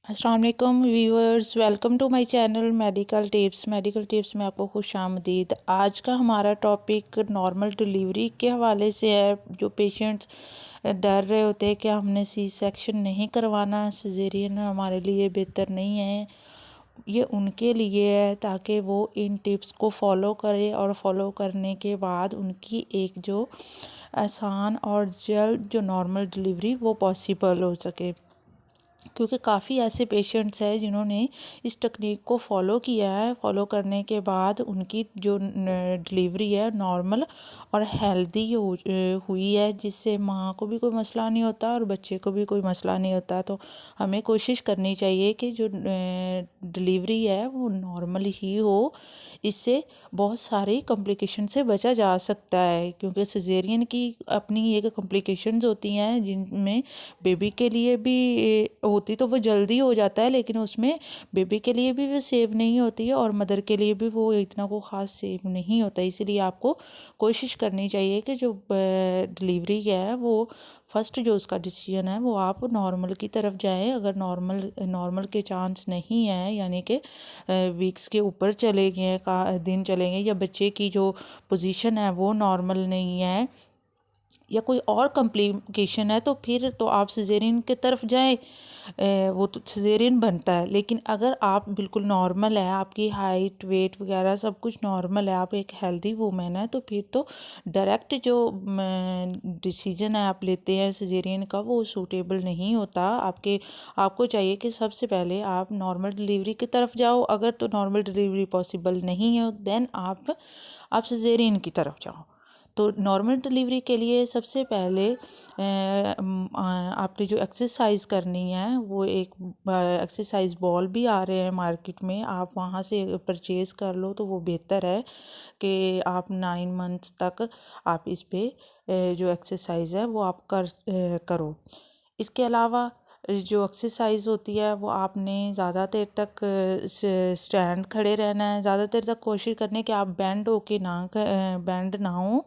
अस्सलाम वालेकुम viewers, welcome to my channel medical tips में आपको खुश आमदीद। आज का हमारा टॉपिक नॉर्मल डिलीवरी के हवाले से है। जो पेशेंट्स डर रहे होते हैं कि हमने सी सेक्शन नहीं करवाना, सिजेरियन हमारे लिए बेहतर नहीं है, ये उनके लिए है ताकि वो इन टिप्स को फॉलो करें और फॉलो करने के बाद उनकी एक जो आसान और जल्द जो नॉर्मल डिलीवरी वो पॉसिबल हो सके। क्योंकि काफ़ी ऐसे पेशेंट्स हैं जिन्होंने इस टेक्निक को फॉलो किया है, फॉलो करने के बाद उनकी जो डिलीवरी है नॉर्मल और हेल्दी हुई है, जिससे माँ को भी कोई मसला नहीं होता और बच्चे को भी कोई मसला नहीं होता। तो हमें कोशिश करनी चाहिए कि जो डिलीवरी है वो नॉर्मल ही हो। इससे बहुत सारी कॉम्प्लिकेशन से बचा जा सकता है, क्योंकि सिजेरियन की अपनी एक कॉम्प्लिकेशंस होती हैं जिनमें बेबी के लिए भी होती तो वो जल्दी हो जाता है, लेकिन उसमें बेबी के लिए भी वो सेव नहीं होती है और मदर के लिए भी वो इतना को ख़ास सेव नहीं होता। इसीलिए आपको कोशिश करनी चाहिए कि जो डिलीवरी है वो फर्स्ट जो उसका डिसीजन है वो आप नॉर्मल की तरफ जाएं। अगर नॉर्मल के चांस नहीं है, यानी कि वीक्स के ऊपर चले गए का दिन चले गए, या बच्चे की जो पोजीशन है वो नॉर्मल नहीं है, या कोई और कॉम्प्लिकेशन है, तो फिर तो आप सिजेरियन की तरफ जाएं। वो तो सिजेरियन बनता है। लेकिन अगर आप बिल्कुल नॉर्मल है, आपकी हाइट वेट वगैरह सब कुछ नॉर्मल है, आप एक हेल्दी वूमेन है, तो फिर तो डायरेक्ट जो डिसीजन है आप लेते हैं सिजेरियन का वो सूटेबल नहीं होता। आपको चाहिए कि सबसे पहले आप नॉर्मल डिलीवरी की तरफ जाओ। अगर तो नॉर्मल डिलीवरी पॉसिबल नहीं है देन आप सिजेरियन की तरफ जाओ। तो नॉर्मल डिलीवरी के लिए सबसे पहले आपने जो एक्सरसाइज करनी है वो एक एक्सरसाइज बॉल भी आ रहे हैं मार्केट में, आप वहाँ से परचेज़ कर लो तो वो बेहतर है कि आप 9 मंथ्स तक आप इस पे जो एक्सरसाइज है वो आप करो। इसके अलावा जो एक्सरसाइज होती है वो आपने ज़्यादा देर तक स्टैंड खड़े रहना है। ज़्यादा देर तक कोशिश करनी है कि आप बेंड ना हो,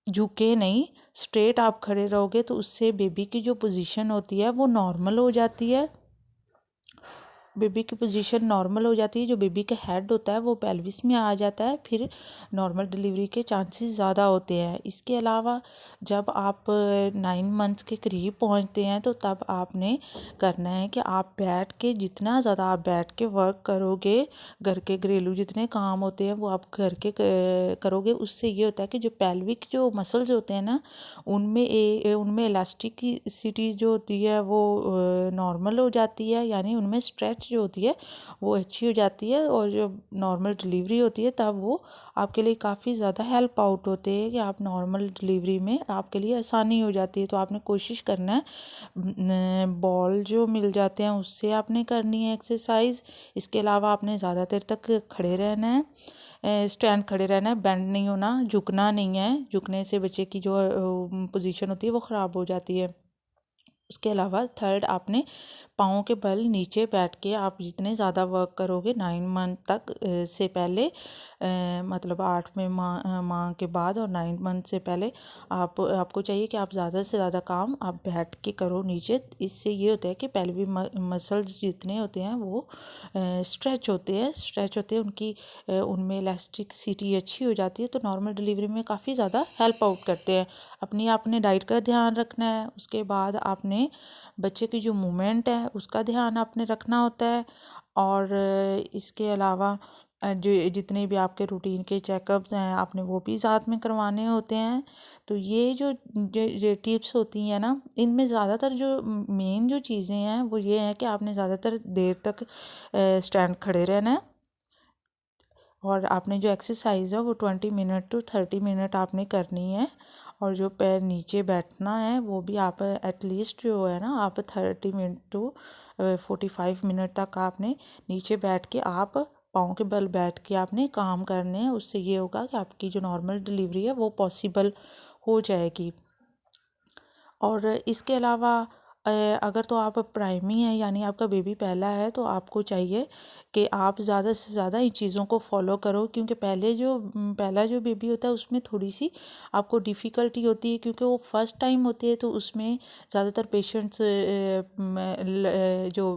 झुके नहीं, स्ट्रेट आप खड़े रहोगे तो उससे बेबी की जो पोजीशन होती है वो नॉर्मल हो जाती है। बेबी की पोजीशन नॉर्मल हो जाती है, जो बेबी का हेड होता है वो पेल्विस में आ जाता है, फिर नॉर्मल डिलीवरी के चांसेस ज़्यादा होते हैं। इसके अलावा जब आप 9 मंथ्स के करीब पहुंचते हैं तो तब आपने करना है कि आप बैठ के, जितना ज़्यादा आप बैठ के वर्क करोगे, घर के घरेलू जितने काम होते हैं वो आप घर के करोगे, उससे ये होता है कि जो पेल्विक जो मसल्स होते हैं ना उनमें इलास्टिसिटी जो होती है वो नॉर्मल हो जाती है, यानी उनमें स्ट्रेच जो होती है वो अच्छी हो जाती है। और जो नॉर्मल डिलीवरी होती है तब वो आपके लिए काफ़ी ज़्यादा हेल्प आउट होते हैं कि आप नॉर्मल डिलीवरी में आपके लिए आसानी हो जाती है। तो आपने कोशिश करना है बॉल जो मिल जाते हैं उससे आपने करनी है एक्सरसाइज। इसके अलावा आपने ज़्यादा देर तक खड़े रहना है, स्टैंड खड़े रहना है, बेंड नहीं होना, झुकना नहीं है। झुकने से बच्चे की जो पोजीशन होती है वो ख़राब हो जाती है। उसके अलावा थर्ड, आपने पाँव के बल नीचे बैठ के आप जितने ज़्यादा वर्क करोगे 9 मंथ तक से पहले, मतलब 8वें माह के बाद और 9 मंथ से पहले आपको चाहिए कि आप ज़्यादा से ज़्यादा काम आप बैठ के करो नीचे। इससे ये होता है कि पेल्विक मसल्स जितने होते हैं वो स्ट्रेच होते हैं उनकी उनमें इलास्टिसिटी अच्छी हो जाती है, तो नॉर्मल डिलीवरी में काफ़ी ज़्यादा हेल्प आउट करते हैं। आपने डाइट का ध्यान रखना है। उसके बाद आपने बच्चे की जो मूवमेंट है उसका ध्यान आपने रखना होता है। और इसके अलावा जो जितने भी आपके रूटीन के चेकअप्स हैं आपने वो भी साथ में करवाने होते हैं। तो ये जो टिप्स होती हैं ना, इनमें ज़्यादातर जो मेन जो चीज़ें हैं वो ये हैं कि आपने ज़्यादातर देर तक स्टैंड खड़े रहना है, और आपने जो एक्सरसाइज है वो 20 मिनट to 30 मिनट आपने करनी है। और जो पैर नीचे बैठना है वो भी आप एटलीस्ट जो है ना आप 30 मिनट to 45 मिनट तक आपने नीचे बैठ के आप पाँव के बल बैठ के आपने काम करने हैं। उससे ये होगा कि आपकी जो नॉर्मल डिलीवरी है वो पॉसिबल हो जाएगी। और इसके अलावा अगर तो आप प्राइमी है, यानी आपका बेबी पहला है, तो आपको चाहिए कि आप ज़्यादा से ज़्यादा इन चीज़ों को फॉलो करो, क्योंकि पहला जो बेबी होता है उसमें थोड़ी सी आपको डिफ़िकल्टी होती है, क्योंकि वो फर्स्ट टाइम होती है। तो उसमें ज़्यादातर पेशेंट्स जो